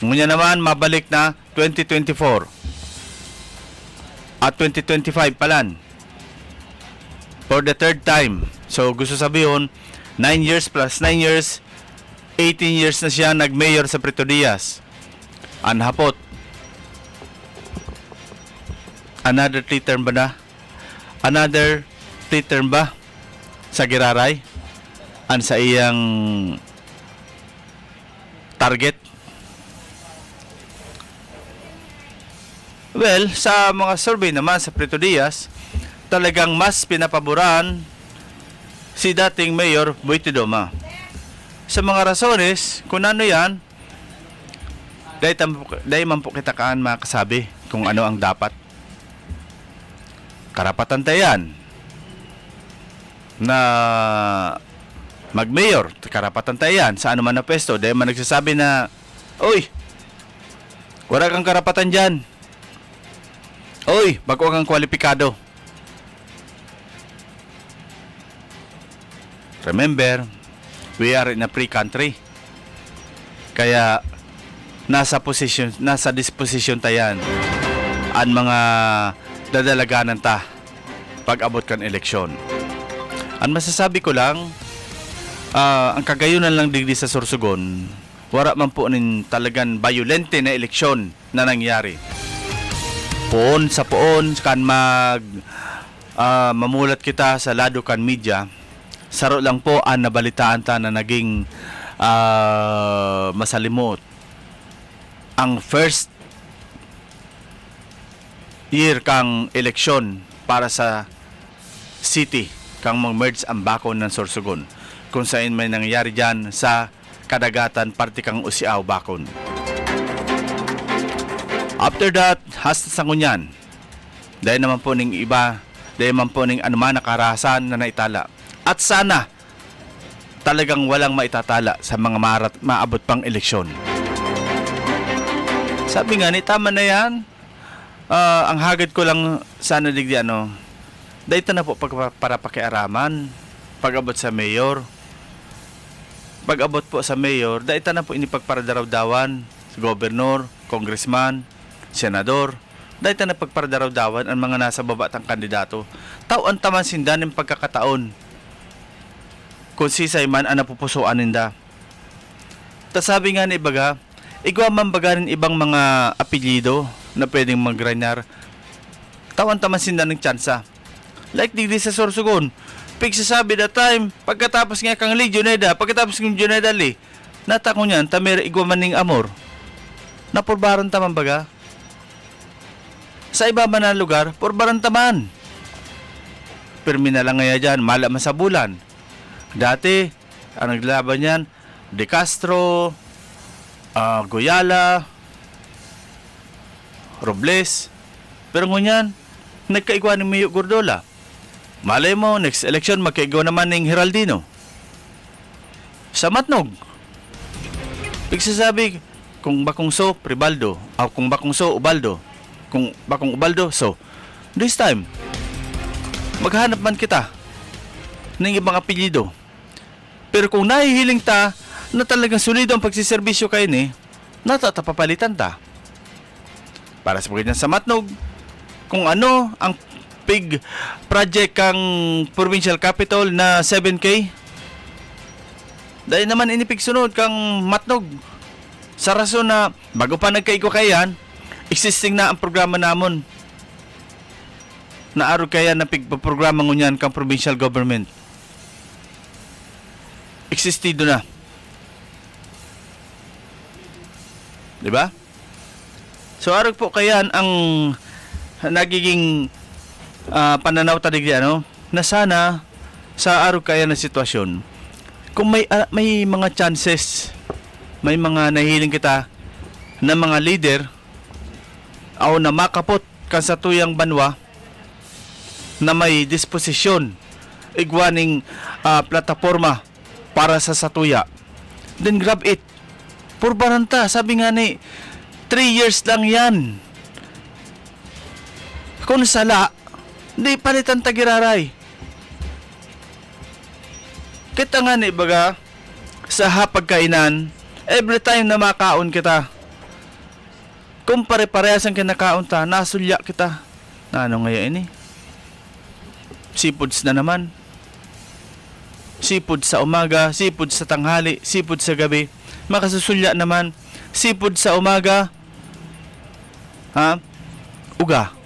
Ngunya naman, mabalik na 2024 at 2025 palan for the third time. So gusto sabihin 9 years plus 9 years 18 years na siya nag-mayor sa Prito Diaz. Anhapot another 3 term ba na? another term ba sa Giraray an sa iyang target. Well, sa mga survey naman sa Prito Diaz, talagang mas pinapaboran si dating Mayor Boytedoma. Sa mga rasones, kung ano yan, dahil man po kita kaan makasabi kung ano ang dapat. Karapatan tayo yan na mag-mayor, karapatan tayo yan sa anuman na pwesto. Dahil man nagsasabi na, uy, wala kang karapatan dyan. Uy, bago kang kwalipikado. Remember, we are in a free country. Kaya nasa disposition tayan ang mga dadalaganan ta pag abot kan eleksyon. Ang masasabi ko lang, ang kagayunan lang digdi sa Sorsogon, wala man po nin talagang violente na eleksyon na nangyari. Poon kan mamulat kita sa lado kan media, saro lang po ang nabalitaan ta na naging masalimot. Ang first year kang eleksyon para sa city kang mag-merge ang bakon ng Sorsogon, kung saan may nangyari dyan sa kadagatan parte kang Usiaw bakon. After that, hasta sa ngunyan, dahil naman po ning iba, dahil naman po ning anuman nakarahasan na naitala. At sana talagang walang maitatala sa mga maabot pang eleksyon. Sabi nga ni, tama na yan. Ang hagad ko lang sana digdi dahil na po para pakiaraman pag-abot sa mayor. Pag-abot po sa mayor, dahil na po inipagparadaraw-dawan sa gobernador, congressman, senador. Dahil na pagparadaraw-dawan ang mga nasa baba tang kandidato. Tawan taman sindan ng pagkakataon kung sisay man ang napupusuan ninda. Sabi nga ni Baga, igwa man baga rin ibang mga apelyido na pwedeng magranyar. Tawan taman sindan ng tsansa. Like digdi sa Sorsogon, pigsasabi that time, pagkatapos nga kang Juneda, pagkatapos ng Juneda natako niyan, tamir igwa man ning amor. Napurbaran taman baga. Sa iba man na lugar, purbaran taman. Pirmi na lang ngaya dyan, mala masabulan. Dati, ang naglaban yan, De Castro, Goyala, Robles. Pero ngunyan, nagkaigwa ni Mayo Gordola. Malay mo, next election, magkaigwa naman ng Heraldino. Sa Matnog. Pagsasabi, kung bakong so, Pribaldo. O kung bakong so, Ubaldo. Kung bakong Ubaldo, so. This time, maghanap man kita ng ibang apelyido. Pero kung nahihiling ta na talagang solido ang pagsiservisyo kayo natatapapalitan ta. Para sa pagkakita sa Matnog, kung ano ang big project kang provincial capital na 7K, dahil naman inipig sunod kang Matnog. Sa rason na bago pa nagkaiko kayan, existing na ang programa namon. Naaro kaya na pigpaprograma ngunyan kang provincial government. Existido na. Diba? So arog po kayan ang nagiging pananaw tadig na sana sa arog kaya na sitwasyon, kung may mga chances, may mga nahiling kita na mga leader o na makapot kan sa tuyang banwa na may disposisyon igwaning plataforma para sa satuya, then grab it. Purbaranta, sabi nga ni 3 years lang yan. Kung sala, di palitan tagiraray. Kita nga ni baga sa hapagkainan, every time na makaon kita, kung pare-parehas ang kinakaon ta, nasulya kita. Na ano ngayon seafoods na naman. Seafood sa umaga, seafood sa tanghali, seafood sa gabi. Makasusulya naman, seafood sa umaga, uga.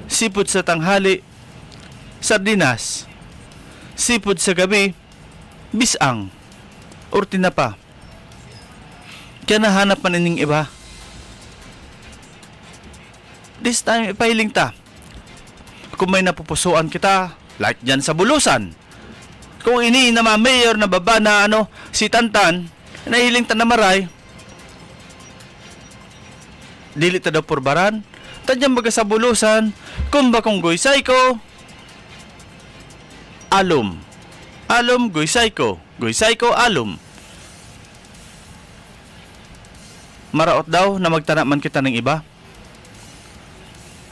Seafood sa tanghali, sardinas, seafood sa gabi, bisang, or tinapa. Kaya nahanap man ining iba. This time, ipahiling ta. Kung may napupusuan kita, like dyan sa Bulusan. Kung ini na mayor na baba na si Tantan, nahiling ta na maray, dili ta daw purbaran, tadyan baga sa Bulusan, kung bakong guysay ko, alum, guysay ko, alum. Maraot daw na magtana man kita ng iba.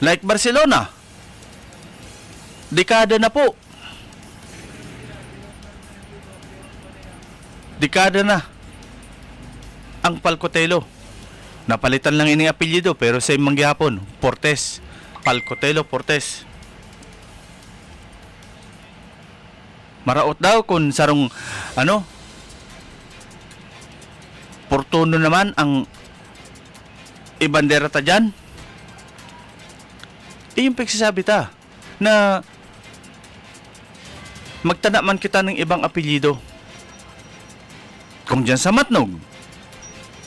Like Barcelona, dekada na po. Dekada na ang Palcotelo. Napalitan lang ining apelyido pero sa imong gihapon, Portes. Palcotelo Portes. Maraot daw kung sarong Portuno naman ang ibandera ta dyan. Yung pagsasabi ta na magtana man kita ng ibang apelyido. Kung dyan sa Matnog,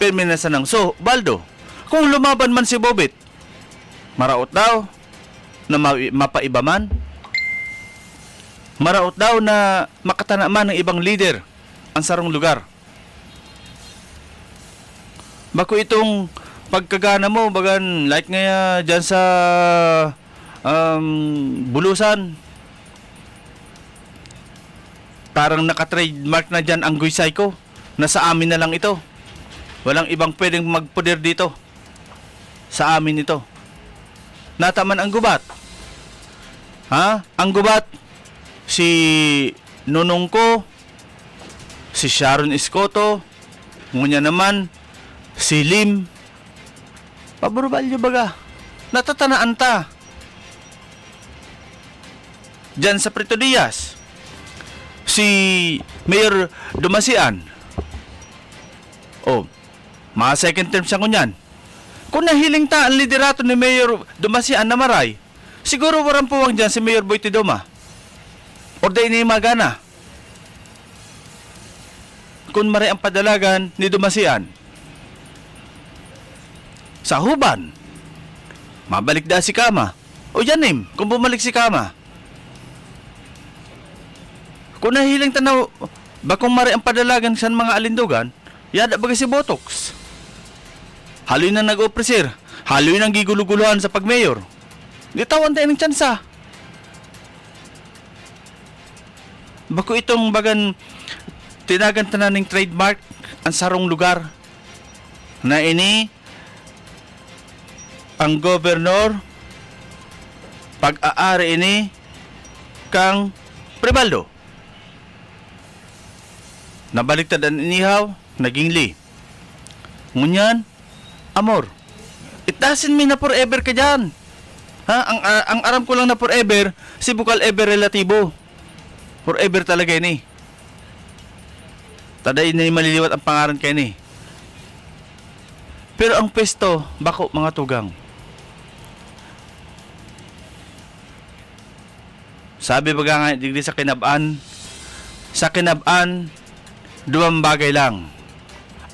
Perminasa ng Baldo. Kung lumaban man si Bobit, maraot daw na mapaiba man. Maraot daw na makatana man ng ibang leader ang sarong lugar. Bako itong pagkagana mo, bagan like nga dyan sa Bulusan. Parang naka-trademark na dyan ang guysay ko. Nasa amin na lang ito. Walang ibang pwedeng magpoder dito. Sa amin ito. Nataman ang gubat. Ang gubat, si Nunong ko, si Sharon Escoto, ngunya naman, si Lim. Paborbalyo baga. Natatanaan ta. Diyan sa Prito Diaz, si Mayor Dumasian. Mga second term siya ngunyan. Kung nahiling ta ang liderato ni Mayor Dumasian na maray, siguro warang puwang dyan si Mayor Boytidoma. Or day ni magana. Kung maray ang padalagan ni Dumasian. Sa Huban, mabalik da si Kama. O yanim, kung bumalik si Kama. Kung nahiling tanaw, bakong maray ang padalagan sa mga alindugan, yada bagay si Botox. Haloy na nag-opresir. Haloy nang giguluguluhan sa pagmayor. Di tawan tayo ng tsansa. Bako itong bagan tinagan tanan ng trademark ang sarong lugar na ini ang gobernador pag-aari ini kang Prebaldo. Nabaliktad ang inihaw, naging li. Ngunyan, amor. It doesn't mean na forever ka dyan. Ang aram ko lang na forever, si bukal ever relatibo. Forever talaga ini. Taday na maliliwat ang pangaran kayo ni. Pero ang pesto, bako mga tugang. Sabi baga nga, digdi sa kinabaan, duwang bagay lang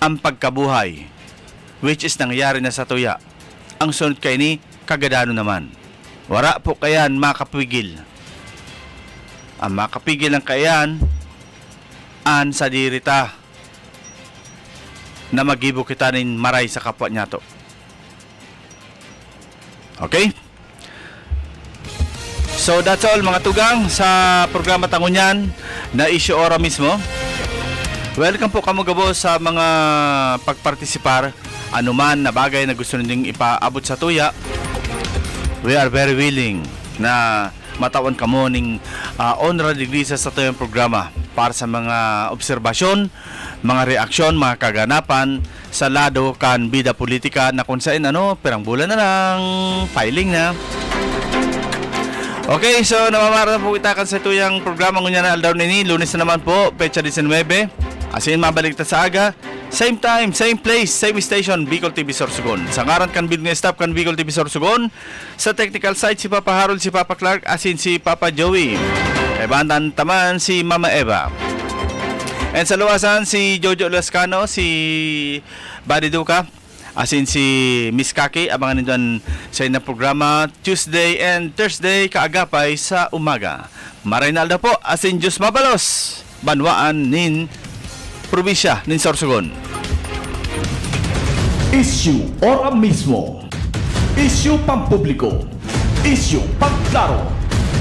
ang pagkabuhay, which is nangyayari na sa tuya. Ang sunod kay ni, kagadano naman. Wara po kayan makapigil. Ang makapigil ang kayan, an sa dirita, na magibo kita nin maray sa kapwa niya to. Okay? So that's all mga tugang sa programa Tangunyan na issue ora mismo. Welcome po kamo gabo sa mga pagpartisipar anuman na bagay na gusto ninyong ipaabot sa tuya. We are very willing na matawan kamo ning honor degree sa tuyang programa para sa mga obserbasyon, mga reaksyon, mga kaganapan sa lado kan bida politika na kung saan perang bulan na lang, filing na. Okay, so namamara po kita kan sa tuyang programa ngunya na aldaw nini, Lunes na naman po, petsa 19. Asin mabalik ta sa aga, Same time, same place, same station, Bicol TV Sorsogon. Sa ngaran kan bid nga staff kan Bicol TV Sorsogon, sa technical side si Papa Harold, si Papa Clark, asin si Papa Joey. Kay bandan taman si Mama Eva. And sa luwasan si Jojo Lascano, si Buddy Duca, asin si Miss Kaki. Abangan nyo sa inyong programa Tuesday and Thursday kaagapay sa umaga. Marinalda po, asin Diyos Mabalos, banwaan nin probinsya nin Sorsogon. Issue ora mismo. Issue pampubliko. Issue pagklaro.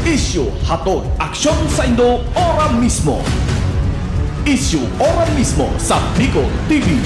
Issue hatod aksyon sa Indo ora mismo. Issue ora mismo sa Bicol TV.